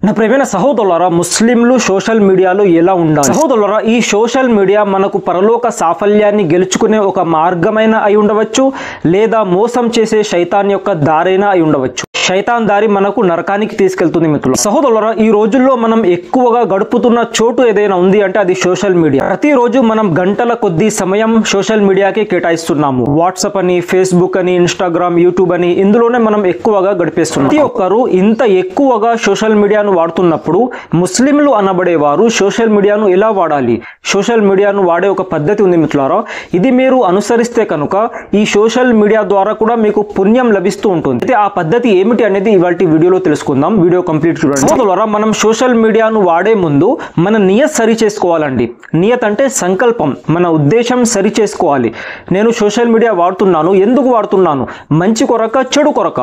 నా ప్రియమైన సహోదరులారా, ముస్లింలు సోషల్ మీడియాలో ఎలా ఉండాలి? సహోదరులారా, ఈ సోషల్ మీడియా మనకు పరలోక సాఫల్యాన్ని గెలుచుకునే ఒక మార్గమైన అయి ఉండవచ్చు, లేదా మోసం చేసే శైతాన్ యొక్క దారైనా అయి ఉండవచ్చు. శైతాన్ దారి మనకు నరకానికి తీసుకెళ్తుంది. మిత్రులు, సహోదరులారా, ఈ రోజుల్లో మనం ఎక్కువగా గడుపుతున్న చోటు ఏదైనా ఉంది అంటే అది సోషల్ మీడియా. ప్రతిరోజు మనం గంటల కొద్ది సమయం సోషల్ మీడియాకి కేటాయిస్తున్నాము. వాట్సాప్ అని, ఫేస్బుక్ అని, ఇన్స్టాగ్రామ్, యూట్యూబ్ అని, ఇందులోనే మనం ఎక్కువగా గడిపేస్తున్నాం. ప్రతి ఒక్కరు ఇంత ఎక్కువగా సోషల్ మీడియాను వాడుతున్నప్పుడు ముస్లింలు అనబడేవారు సోషల్ మీడియాను ఎలా వాడాలి, సోషల్ మీడియాను వాడే ఒక పద్ధతి ఉంది మిత్రులారా. ఇది మీరు అనుసరిస్తే కనుక ఈ సోషల్ మీడియా ద్వారా కూడా మీకు పుణ్యం లభిస్తూ ఉంటుంది. అయితే ఆ పద్ధతి ఏమిటి అనేది ఇవాల్టి వీడియోలో తెలుసుకుందాం. వీడియో కంప్లీట్ చూడండి. ద్వారా మనం సోషల్ మీడియాను వాడే ముందు మన నియత్ సరి చేసుకోవాలండి. నియత్ అంటే సంకల్పం, మన ఉద్దేశం సరి చేసుకోవాలి. నేను సోషల్ మీడియా వాడుతున్నాను, ఎందుకు వాడుతున్నాను? మంచి కొరక, చెడు కొరక?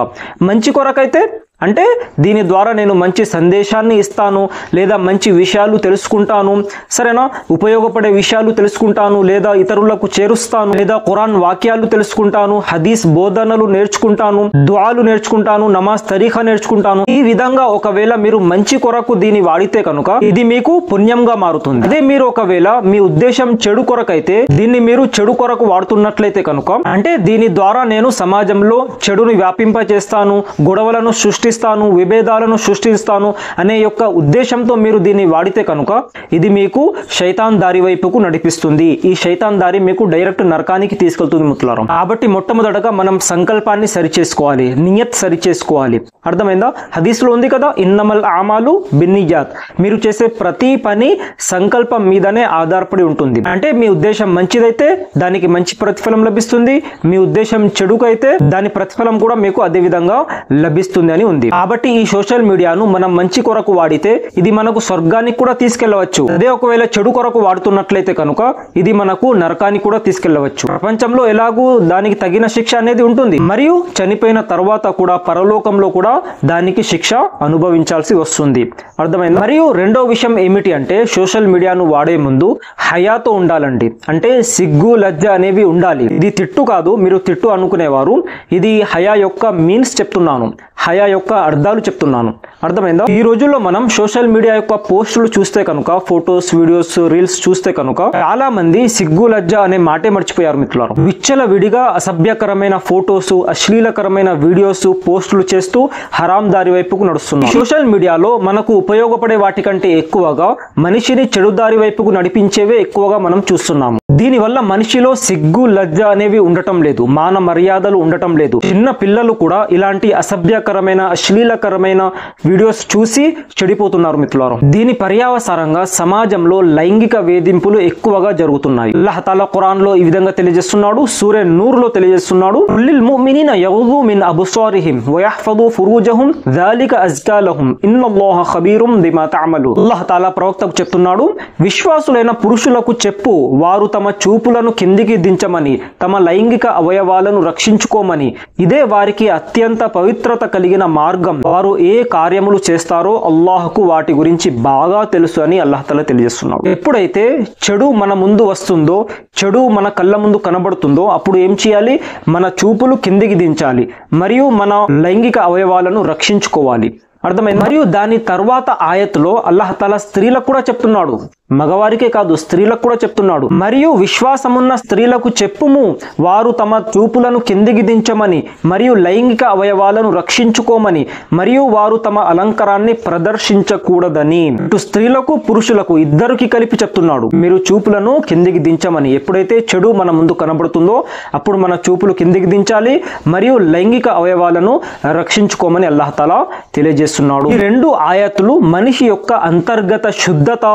మంచి కొరకైతే అంటే దీని ద్వారా నేను మంచి సందేశాన్ని ఇస్తాను, లేదా మంచి విషయాలు తెలుసుకుంటాను, సరేనా, ఉపయోగపడే విషయాలు తెలుసుకుంటాను, లేదా ఇతరులకు చేరుస్తాను, లేదా ఖురాన్ వాక్యాలు తెలుసుకుంటాను, హదీస్ బోధనలు నేర్చుకుంటాను, దుఆలు నేర్చుకుంటాను, నమాజ్ తరీఖా నేర్చుకుంటాను. ఈ విధంగా ఒకవేళ మీరు మంచి కొరకు దీన్ని వాడితే కనుక ఇది మీకు పుణ్యంగా మారుతుంది. అదే మీరు ఒకవేళ మీ ఉద్దేశం చెడు కొరకైతే, దీన్ని మీరు చెడు కొరకు వాడుతున్నట్లయితే కనుక, అంటే దీని ద్వారా నేను సమాజంలో చెడును వ్యాపింపచేస్తాను, గొడవలను సృష్టిస్తాను, విభేదాలను సృష్టిస్తాను అనే యొక్క ఉద్దేశంతో మీరు దీన్ని వాడితే కనుక ఇది మీకు శైతాన్ దారి వైపుకు నడిపిస్తుంది. ఈ శైతాన్ దారి మీకు డైరెక్ట్ నరకానికి తీసుకెళ్తుంది మిత్రులారా. కాబట్టి మొట్టమొదటగా మనం సంకల్పాన్ని సరిచేసుకోవాలి, నియత్ సరిచేసుకోవాలి. అర్థమైందా? హదీస్లో ఉంది కదా, ఇన్నమల్ ఆమాలు బిన్నియాత్. మీరు చేసే ప్రతి పని సంకల్పం మీదనే ఆధారపడి ఉంటుంది. అంటే మీ ఉద్దేశం మంచిదైతే దానికి మంచి ప్రతిఫలం లభిస్తుంది, మీ ఉద్దేశం చెడుకైతే దాని ప్రతిఫలం కూడా మీకు అదే విధంగా లభిస్తుంది అని ఉంది. కాబట్టి ఈ సోషల్ మీడియాను మనం మంచి కొరకు వాడితే ఇది మనకు స్వర్గానికి కూడా తీసుకెళ్లవచ్చు. అదే ఒకవేళ చెడు కొరకు వాడుతున్నట్లయితే కనుక ఇది మనకు నరకానికి కూడా తీసుకెళ్లవచ్చు. ప్రపంచంలో ఎలాగూ దానికి తగిన శిక్ష అనేది ఉంటుంది, మరియు చనిపోయిన తర్వాత కూడా పరలోకంలో కూడా దానికి శిక్ష అనుభవించాల్సి వస్తుంది. అర్థమైంది? మరియు రెండో విషయం ఏమిటి అంటే సోషల్ మీడియాను వాడే ముందు హయాతో ఉండాలండి. అంటే సిగ్గు, లజ్జ అనేవి ఉండాలి. ఇది తిట్టు కాదు, మీరు తిట్టు అనుకునేవారు. ఇది హయా యొక్క మీన్స్ చెప్తున్నాను, హయా యొక్క అర్థాలు చెప్తున్నాను. అర్థమైందా? ఈ రోజుల్లో మనం సోషల్ మీడియా యొక్క పోస్టులు చూస్తే కనుక, ఫొటోస్, వీడియోస్, రీల్స్ చూస్తే కనుక చాలా మంది సిగ్గు, లజ్జ అనే మాటే మర్చిపోయారు మిత్రులారా. విచ్చల విడిగా అసభ్యకరమైన ఫొటోస్, అశ్లీలకరమైన వీడియోస్ పోస్టులు చేస్తూ హరాం దారి వైపుకు నడుస్తున్నారు. సోషల్ మీడియాలో మనకు ఉపయోగపడే వాటికంటే ఎక్కువగా మనిషిని చెడు దారి వైపుకు నడిపించేవే ఎక్కువగా మనం చూస్తున్నాము. దీనివల్ల మనిషిలో సిగ్గు, లజ్జ అనేవి ఉండటం లేదు, మాన మర్యాదలు ఉండటం లేదు. చిన్న పిల్లలు కూడా ఇలాంటి అసభ్యకరమైన, అశ్లీలకరమైన వీడియోస్ చూసి చెడిపోతున్నారు మిత్రులారా. దీని పర్యవసానంగా సమాజంలో లైంగిక వేధింపులు ఎక్కువగా జరుగుతున్నాయి. అల్లాహ్ తాలా ఖురాన్ లో ఈ విధంగా తెలియజేస్తున్నాడు, సూరే నూర్ లో తెలియజేస్తున్నాడు, లిల్ ముమినీన యగుదు మిన్ అబ్సారిహిం వయహ్ఫదు ఫురూజహుం ذلك అజ్కా లహుం ఇన్నల్లాహ ఖబీరుం బిమా తఅమలూన్. అల్లాహ్ తాలా ప్రవక్తకు చెప్తున్నాడు, విశ్వాసులైన పురుషులకు చెప్పు, వారు తమ చూపులను కిందికి దించమని, తమ లైంగిక అవయవాలను రక్షించుకోమని, ఇదే వారికి అత్యంత పవిత్రత కలిగిన మార్గం. వారు ఏ కార్యములు చేస్తారో అల్లాహ్కు వాటి గురించి బాగా తెలుసు అని అల్లాహ్ తాలా తెలియజేస్తున్నాడు. ఎప్పుడైతే చెడు మన ముందు వస్తుందో, చెడు మన కళ్ళ ముందు కనబడుతుందో అప్పుడు ఏం చేయాలి? మన చూపులు కిందికి దించాలి, మరియు మన లైంగిక అవయవాలను రక్షించుకోవాలి. అర్థమైంది? మరియు దాని తర్వాత ఆయత్లో అల్లాహ్ తాలా స్త్రీలకు కూడా చెప్తున్నాడు, మగవారికే కాదు స్త్రీలకు కూడా చెప్తున్నాడు, మరియు విశ్వాసమున్న స్త్రీలకు చెప్పుము, వారు తమ చూపులను కిందికి దించమని, మరియు లైంగిక అవయవాలను రక్షించుకోమని, మరియు వారు తమ అలంకారాన్ని ప్రదర్శించకూడదని. ఇటు స్త్రీలకు, పురుషులకు ఇద్దరికి కలిపి చెప్తున్నాడు, మీరు చూపులను కిందికి దించమని. ఎప్పుడైతే చెడు మన ముందు కనబడుతుందో అప్పుడు మన చూపులు కిందికి దించాలి, మరియు లైంగిక అవయవాలను రక్షించుకోమని అల్లాహ్ తాలా తెలియజేస్తున్నాడు. ఈ రెండు ఆయతులు మనిషి యొక్క అంతర్గత శుద్ధత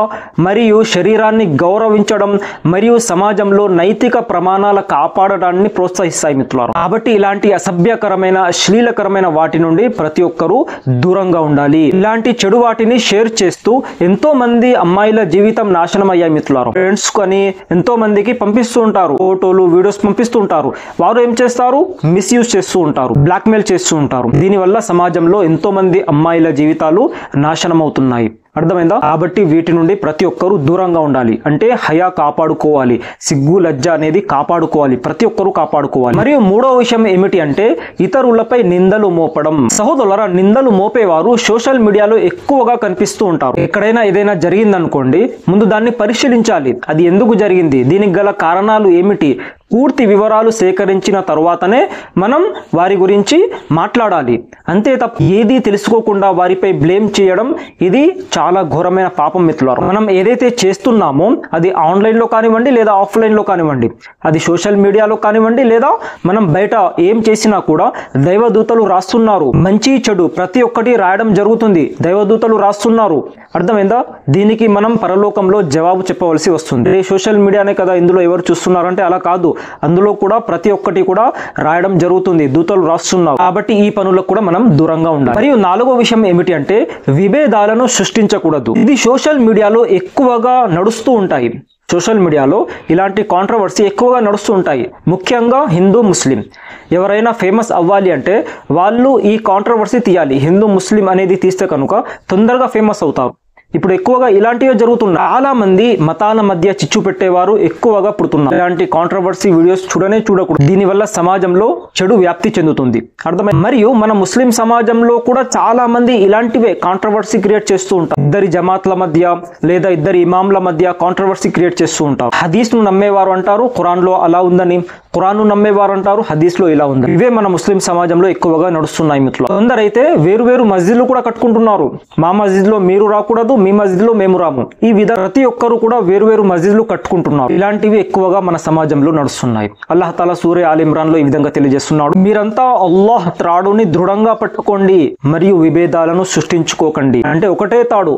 మరియు శరీరాన్ని గౌరవించడం మరియు సమాజంలో నైతిక ప్రమాణాల కాపాడడాన్ని ప్రోత్సహిస్తాయి మిత్రులారా. కాబట్టి ఇలాంటి అసభ్యకరమైన, అశ్లీలకరమైన వాటి నుండి ప్రతి ఒక్కరూ దూరంగా ఉండాలి. ఇలాంటి చెడు వాటిని షేర్ చేస్తూ ఎంతో మంది అమ్మాయిల జీవితం నాశనం అయ్యాయి మిత్రులారా. ఫ్రెండ్స్ అని ఎంతో మందికి పంపిస్తూ ఉంటారు, ఫోటోలు, వీడియోస్ పంపిస్తూ ఉంటారు. వారు ఏం చేస్తారు? మిస్యూజ్ చేస్తూ ఉంటారు, బ్లాక్మెయిల్ చేస్తూ ఉంటారు. దీనివల్ల సమాజంలో ఎంతో మంది అమ్మాయిల జీవితాలు నాశనం అవుతున్నాయి. అర్థమైందా? కాబట్టి వీటి నుండి ప్రతి ఒక్కరూ దూరంగా ఉండాలి. అంటే హయా కాపాడుకోవాలి, సిగ్గు లజ్జ అనేది కాపాడుకోవాలి, ప్రతి ఒక్కరూ కాపాడుకోవాలి. మరియు మూడో విషయం ఏమిటి అంటే ఇతరులపై నిందలు మోపడం. సహోదరులారా, నిందలు మోపేవారు సోషల్ మీడియాలో ఎక్కువగా కనిపిస్తూ ఉంటారు. ఎక్కడైనా ఏదైనా జరిగిందనుకోండి, ముందు దాన్ని పరిశీలించాలి. అది ఎందుకు జరిగింది, దీనికి గల కారణాలు ఏమిటి, పూర్తి వివరాలు సేకరించిన తరువాతనే మనం వారి గురించి మాట్లాడాలి. అంతే తప్ప ఏది తెలుసుకోకుండా వారిపై బ్లేమ్ చేయడం ఇది చాలా ఘోరమైన పాపం మిత్రులారా. మనం ఏదైతే చేస్తున్నామో అది ఆన్లైన్లో కానివ్వండి లేదా ఆఫ్లైన్లో కానివ్వండి, అది సోషల్ మీడియాలో కానివ్వండి లేదా మనం బయట ఏం చేసినా కూడా దైవదూతలు రాస్తున్నారు. మంచి చెడు ప్రతి ఒక్కటి రాయడం జరుగుతుంది, దైవదూతలు రాస్తున్నారు. అర్థమైందా? దీనికి మనం పరలోకంలో జవాబు చెప్పవలసి వస్తుంది. సోషల్ మీడియానే కదా ఇందులో ఎవరు చూస్తున్నారంటే అలా కాదు, అందులో కూడా ప్రతి ఒక్కటి కూడా రాయడం జరుగుతుంది, దూతలు రాస్తున్నారు. కాబట్టి ఈ పనులకు కూడా మనం దూరంగా ఉండాలి. మరియు నాలుగో విషయం ఏమిటి అంటే విభేదాలను సృష్టించకూడదు. ఇది సోషల్ మీడియాలో ఎక్కువగా నడుస్తూ ఉంటాయి. సోషల్ మీడియాలో ఇలాంటి కాంట్రవర్సీ ఎక్కువగా నడుస్తూ ఉంటాయి. ముఖ్యంగా హిందూ ముస్లిం ఎవరైనా ఫేమస్ అవ్వాలి అంటే వాళ్ళు ఈ కాంట్రవర్సీ తీయాలి. హిందూ ముస్లిం అనేది తీస్తే కనుక తొందరగా ఫేమస్ అవుతారు. ఇప్పుడు ఎక్కువగా ఇలాంటివే జరుగుతున్నాయి. చాలా మంది మతాల మధ్య చిచ్చు పెట్టేవారు ఎక్కువగా పుడుతున్నారు. ఇలాంటి కాంట్రవర్సీ వీడియోస్ చూడకూడదు. దీనివల్ల సమాజంలో చెడు వ్యాప్తి చెందుతుంది. అర్థమైంది? మరియు మన ముస్లిం సమాజంలో కూడా చాలా మంది ఇలాంటివే కాంట్రవర్సీ క్రియేట్ చేస్తూ ఉంటారు. ఇద్దరి జమాత్ల మధ్య లేదా ఇద్దరి ఇమాంల మధ్య కాంట్రవర్సీ క్రియేట్ చేస్తూ ఉంటారు. హదీస్ ను నమ్మేవారు అంటారు ఖురాన్ లో అలా ఉందని, ఖురాన్ ను నమ్మేవారు అంటారు హదీస్ లో ఇలా ఉందని. ఇవే మన ముస్లిం సమాజంలో ఎక్కువగా నడుస్తున్నాయి మిత్రులు. కొందరైతే వేరు మస్జిద్లు కూడా కట్టుకుంటున్నారు. మా మస్జిద్ లో మీరు రాకూడదు, మీ మస్జిద్ లో మేము రాము. ఈ విధంగా ప్రతి ఒక్కరు కూడా వేరు మస్జిద్లు కట్టుకుంటున్నారు. ఇలాంటివి ఎక్కువగా మన సమాజంలో నడుస్తున్నాయి. అల్లాహ్ తాలా సూరే ఆల్ ఇమ్రాన్ లో ఈ విధంగా తెలియజేస్తున్నాడు, మీరంతా అల్లాహ్ త్రాడుని దృఢంగా పట్టుకోండి మరియు విభేదాలను సృష్టించుకోకండి. అంటే ఒకటే తాడు,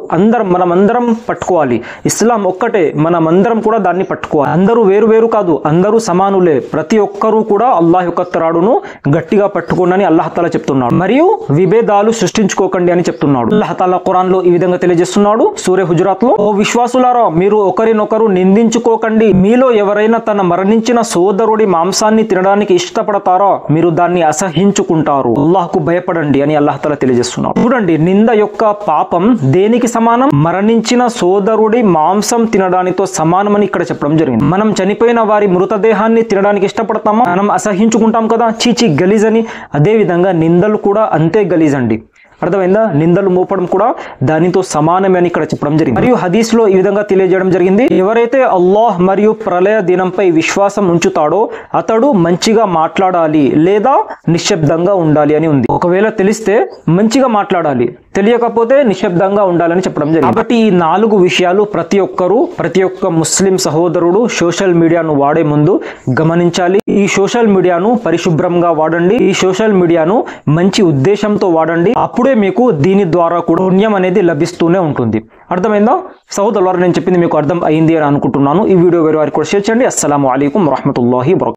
మనమందరం పట్టుకోవాలి. ఇస్లాం ఒక్కటే, మనమందరం కూడా దాన్ని పట్టుకోవాలి. అందరూ వేరు కాదు, అందరూ సమానులే. ప్రతి ఒక్కరూ కూడా అల్లాహ్ యొక్క త్రాడును గట్టిగా పట్టుకోండి అని అల్లాహ్ తాలా చెప్తున్నాడు. మరియు విభేదాలు సృష్టించుకోకండి అని చెప్తున్నాడు. అల్లాహ్ తాలా ఖురాన్ లో ఈ విధంగా తెలియజేస్తున్నాడు సూరే హుజురాత్ లో, ఓ విశ్వాసులారా, మీరు ఒకరినొకరు నిందించుకోకండి. మీలో ఎవరైనా తన మరణించిన సోదరుడి మాంసాన్ని తినడానికి ఇష్టపడతారా, మీరు దాన్ని అసహించుకుంటారు. అల్లాహ్కు భయపడండి అని అల్లాహ్ తాలా తెలియజేస్తున్నాడు. చూడండి, నింద యొక్క పాపం దేనికి సమానం? మరణించిన సోదరుడి మాంసం తినడానితో సమానమని ఇక్కడ చెప్పడం జరిగింది. మనం చనిపోయిన వారి మృతదేహాన్ని తినడానికి ఇష్టపడతామా? మనం అసహించుకుంటాం కదా, చీచి గలీజ్ అని. అదే విధంగా నిందలు కూడా అంతే గలీజ్ అండి. అర్థమైందా? నిందలు మోపడం కూడా దానితో సమానమే అని ఇక్కడ చెప్పడం జరిగింది. మరియు హదీస్ లో ఈ విధంగా తెలియజేయడం జరిగింది, ఎవరైతే అల్లాహ్ మరియు ప్రళయ దినంపై విశ్వాసం ఉంచుతాడో అతడు మంచిగా మాట్లాడాలి లేదా నిశ్శబ్దంగా ఉండాలి అని ఉంది. ఒకవేళ తెలిస్తే మంచిగా మాట్లాడాలి, తెలియకపోతే నిశ్శబ్దంగా ఉండాలని చెప్పడం జరిగింది. కాబట్టి ఈ 4 విషయాలు ప్రతి ఒక్క ముస్లిం సహోదరుడు సోషల్ మీడియాను వాడే ముందు గమనించాలి. ఈ సోషల్ మీడియాను పరిశుభ్రంగా వాడండి, ఈ సోషల్ మీడియాను మంచి ఉద్దేశంతో వాడండి. అప్పుడే మీకు దీని ద్వారా కూడా పుణ్యం అనేది లభిస్తూనే ఉంటుంది. అర్థమైందా సహోదరులారా? నేను చెప్పింది మీకు అర్థం అయింది అని అనుకుంటున్నాను. ఈ వీడియో వేరే వారికి కూడా షేర్ చేయండి. అస్సలాము అలైకుం వరహ్మతుల్లాహి వబరకాతుహు.